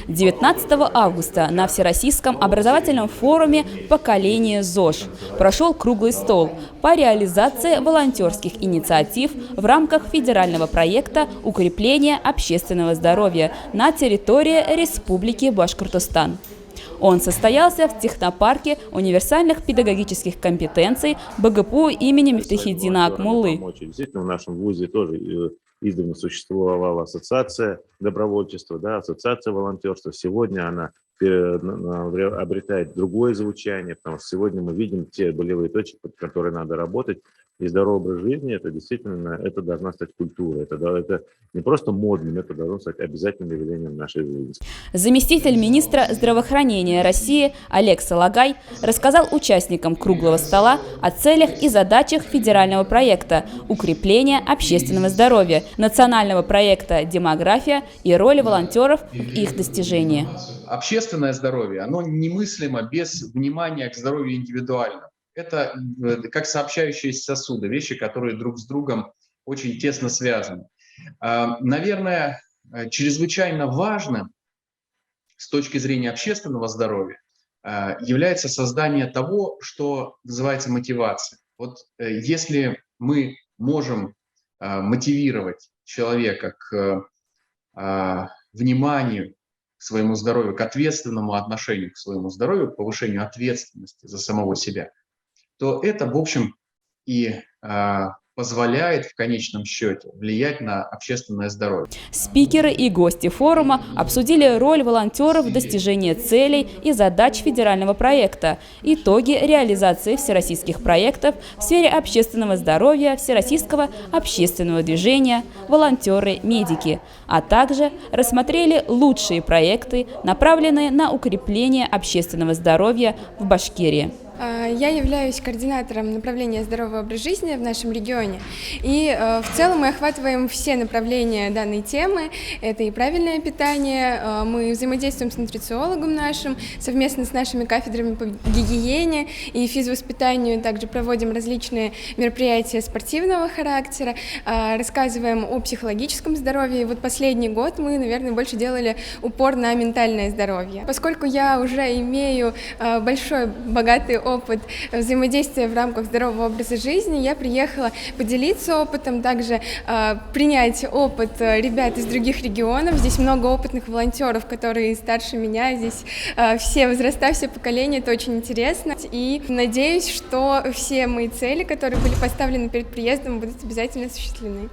19 августа на Всероссийском образовательном форуме «Поколение ЗОЖ» прошел круглый стол по реализации волонтерских инициатив в рамках федерального проекта укрепления общественного здоровья на территории Республики Башкортостан. Он состоялся в технопарке универсальных педагогических компетенций БГПУ имени Мифтахиддина Акмуллы. Действительно, в нашем вузе тоже издавна существовала ассоциация добровольчества, да, ассоциация волонтерства. Сегодня она обретает другое звучание, потому что сегодня мы видим те болевые точки, под которые надо работать. И здоровый образ жизни, это действительно, это должна стать культурой. Это не просто модным, это должно стать обязательным явлением нашей жизни. Заместитель министра здравоохранения России Олег Салагай рассказал участникам круглого стола о целях и задачах федерального проекта укрепления общественного здоровья, национального проекта «Демография» и роли волонтеров в их достижении. Общественное здоровье, оно немыслимо без внимания к здоровью индивидуальному. Это как сообщающиеся сосуды, вещи, которые друг с другом очень тесно связаны. Наверное, чрезвычайно важным с точки зрения общественного здоровья является создание того, что называется мотивацией. Вот если мы можем мотивировать человека к вниманию к своему здоровью, к ответственному отношению к своему здоровью, к повышению ответственности за самого себя, то это, в общем, и позволяет в конечном счете влиять на общественное здоровье. Спикеры и гости форума обсудили роль волонтеров в достижении целей и задач федерального проекта, итоги реализации всероссийских проектов в сфере общественного здоровья, всероссийского общественного движения, волонтеры-медики, а также рассмотрели лучшие проекты, направленные на укрепление общественного здоровья в Башкирии. Я являюсь координатором направления «Здоровый образ жизни» в нашем регионе. И в целом мы охватываем все направления данной темы. Это и правильное питание, мы взаимодействуем с нутрициологом нашим, совместно с нашими кафедрами по гигиене и физвоспитанию. Также проводим различные мероприятия спортивного характера, рассказываем о психологическом здоровье. И вот последний год мы, наверное, больше делали упор на ментальное здоровье. Поскольку я уже имею большой, богатый опыт взаимодействия в рамках здорового образа жизни, я приехала поделиться опытом, также принять опыт ребят из других регионов. Здесь много опытных волонтеров, которые старше меня, здесь все возраста, все поколения, это очень интересно. И надеюсь, что все мои цели, которые были поставлены перед приездом, будут обязательно осуществлены.